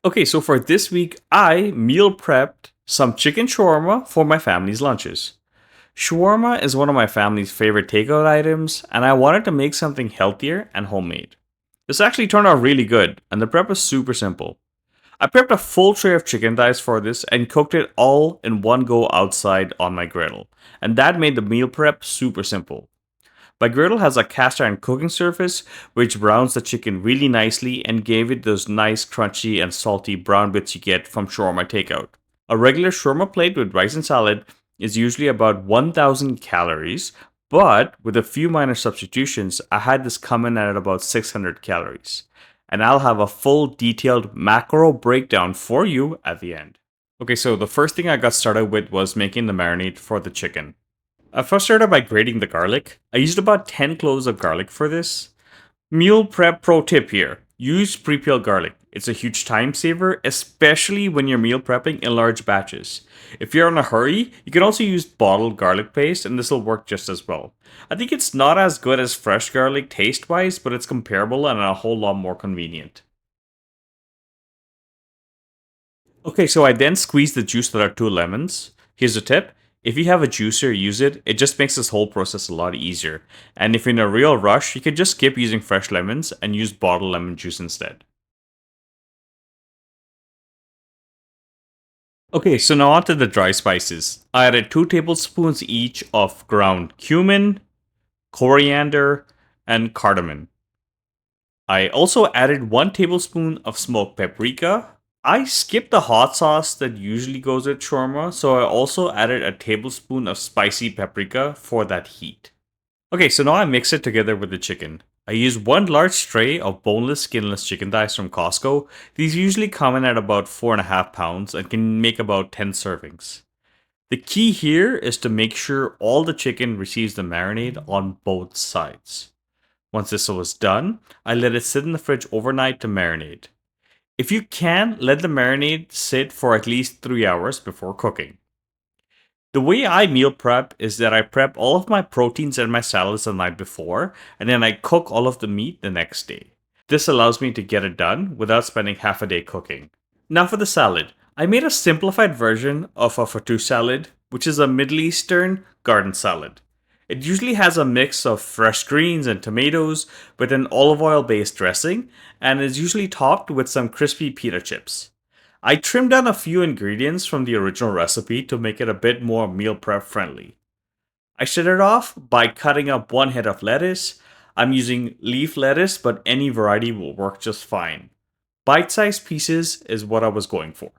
Okay, so for this week, I meal prepped some chicken shawarma for my family's lunches. Shawarma is one of my family's favorite takeout items, and I wanted to make something healthier and homemade. This actually turned out really good, and the prep was super simple. I prepped a full tray of chicken thighs for this and cooked it all in one go outside on my griddle, and that made the meal prep super simple. My griddle has a cast iron cooking surface which browns the chicken really nicely and gave it those nice crunchy and salty brown bits you get from shawarma takeout. A regular shawarma plate with rice and salad is usually about 1000 calories, but with a few minor substitutions, I had this come in at about 600 calories. And I'll have a full detailed macro breakdown for you at the end. Okay, so the first thing I got started with was making the marinade for the chicken. I first started by grating the garlic. I used about 10 cloves of garlic for this. Meal prep pro tip here. Use pre-peeled garlic. It's a huge time saver, especially when you're meal prepping in large batches. If you're in a hurry, you can also use bottled garlic paste and this will work just as well. I think it's not as good as fresh garlic taste-wise, but it's comparable and a whole lot more convenient. Okay, so I then squeezed the juice out of 2 lemons. Here's a tip. If you have a juicer, use it. It just makes this whole process a lot easier. And if you're in a real rush, you can just skip using fresh lemons and use bottled lemon juice instead. Okay, so now onto the dry spices. I added 2 tablespoons each of ground cumin, coriander, and cardamom. I also added 1 tablespoon of smoked paprika. I skipped the hot sauce that usually goes with shawarma, so I also added a tablespoon of spicy paprika for that heat. Okay, so now I mix it together with the chicken. I use 1 large tray of boneless, skinless chicken thighs from Costco. These usually come in at about 4.5 pounds and can make about 10 servings. The key here is to make sure all the chicken receives the marinade on both sides. Once this was done, I let it sit in the fridge overnight to marinate. If you can, let the marinade sit for at least 3 hours before cooking. The way I meal prep is that I prep all of my proteins and my salads the night before, and then I cook all of the meat the next day. This allows me to get it done without spending half a day cooking. Now for the salad. I made a simplified version of a fatoosh salad, which is a Middle Eastern garden salad. It usually has a mix of fresh greens and tomatoes with an olive oil based dressing, and is usually topped with some crispy pita chips. I trimmed down a few ingredients from the original recipe to make it a bit more meal prep friendly. I started off by cutting up 1 head of lettuce. I'm using leaf lettuce, but any variety will work just fine. Bite-sized pieces is what I was going for.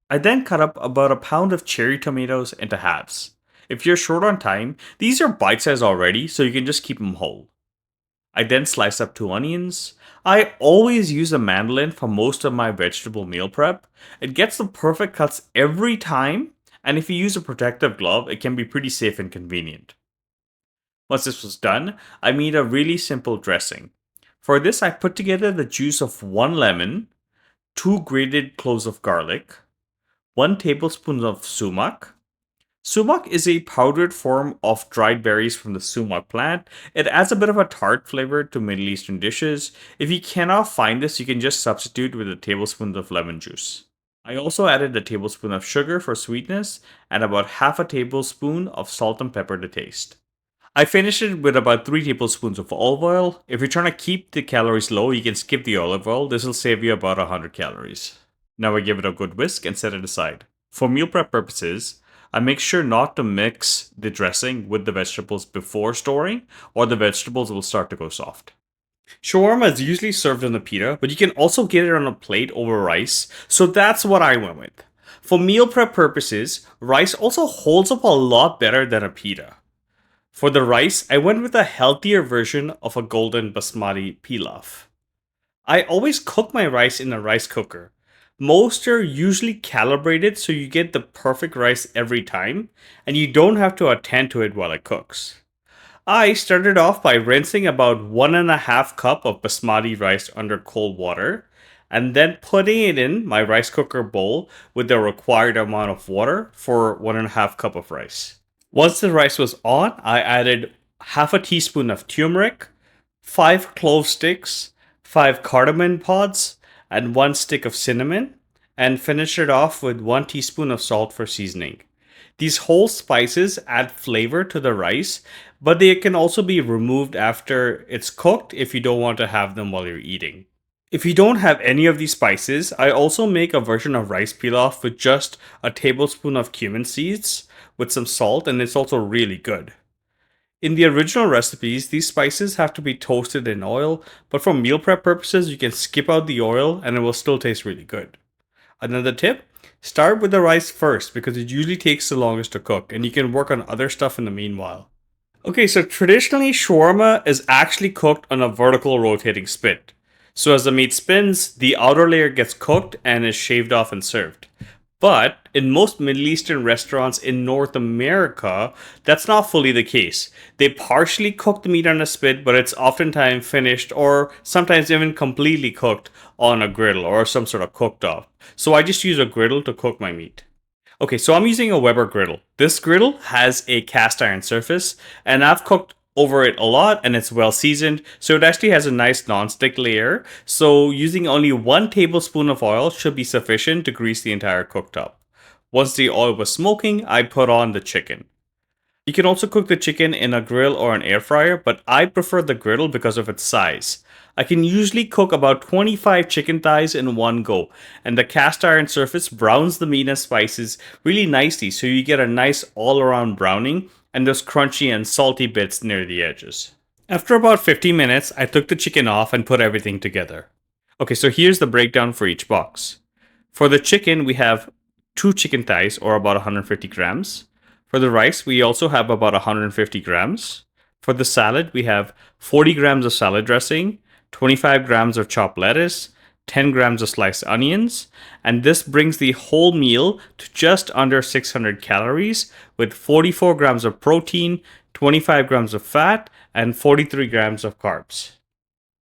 I then cut up about a pound of cherry tomatoes into halves. If you're short on time, these are bite-sized already, so you can just keep them whole. I then slice up 2 onions. I always use a mandolin for most of my vegetable meal prep. It gets the perfect cuts every time, and if you use a protective glove, it can be pretty safe and convenient. Once this was done, I made a really simple dressing. For this, I put together the juice of 1 lemon, 2 grated cloves of garlic, 1 tablespoon of sumac. Sumac is a powdered form of dried berries from the sumac plant. It adds a bit of a tart flavor to Middle Eastern dishes. If you cannot find this, you can just substitute with a tablespoon of lemon juice. I also added a tablespoon of sugar for sweetness and about half a tablespoon of salt and pepper to taste. I finished it with about 3 tablespoons of olive oil. If you're trying to keep the calories low, you can skip the olive oil. This will save you about 100 calories. Now I give it a good whisk and set it aside. For meal prep purposes, I make sure not to mix the dressing with the vegetables before storing, or the vegetables will start to go soft. Shawarma is usually served on a pita, but you can also get it on a plate over rice, so that's what I went with. For meal prep purposes, rice also holds up a lot better than a pita. For the rice, I went with a healthier version of a golden basmati pilaf. I always cook my rice in a rice cooker. Most are usually calibrated so you get the perfect rice every time, and you don't have to attend to it while it cooks. I started off by rinsing about 1.5 cup of basmati rice under cold water, and then putting it in my rice cooker bowl with the required amount of water for 1.5 cup of rice. Once the rice was on, I added half a teaspoon of turmeric, 5 clove sticks, 5 cardamom pods, and 1 stick of cinnamon. and finish it off with 1 teaspoon of salt for seasoning. These whole spices add flavor to the rice, but they can also be removed after it's cooked if you don't want to have them while you're eating. If you don't have any of these spices, I also make a version of rice pilaf with just a tablespoon of cumin seeds with some salt, and it's also really good. In the original recipes, these spices have to be toasted in oil, but for meal prep purposes, you can skip out the oil and it will still taste really good. Another tip, start with the rice first because it usually takes the longest to cook, and you can work on other stuff in the meanwhile. Okay, so traditionally, shawarma is actually cooked on a vertical rotating spit. So as the meat spins, the outer layer gets cooked and is shaved off and served. But in most Middle Eastern restaurants in North America, that's not fully the case. They partially cook the meat on a spit, but it's oftentimes finished or sometimes even completely cooked on a griddle or some sort of cooktop. So I just use a griddle to cook my meat. Okay, so I'm using a Weber griddle. This griddle has a cast iron surface, and I've cooked over it a lot and it's well seasoned, so it actually has a nice non-stick layer. So using only 1 tablespoon of oil should be sufficient to grease the entire cooktop. Once the oil was smoking, I put on the chicken. You can also cook the chicken in a grill or an air fryer, but I prefer the griddle because of its size. I can usually cook about 25 chicken thighs in one go, and the cast iron surface browns the meat and spices really nicely, so you get a nice all-around browning and those crunchy and salty bits near the edges. After about 15 minutes, I took the chicken off and put everything together. Okay, so here's the breakdown for each box. For the chicken, we have 2 chicken thighs, or about 150 grams. For the rice, we also have about 150 grams. For the salad, we have 40 grams of salad dressing, 25 grams of chopped lettuce, 10 grams of sliced onions, and this brings the whole meal to just under 600 calories with 44 grams of protein, 25 grams of fat, and 43 grams of carbs.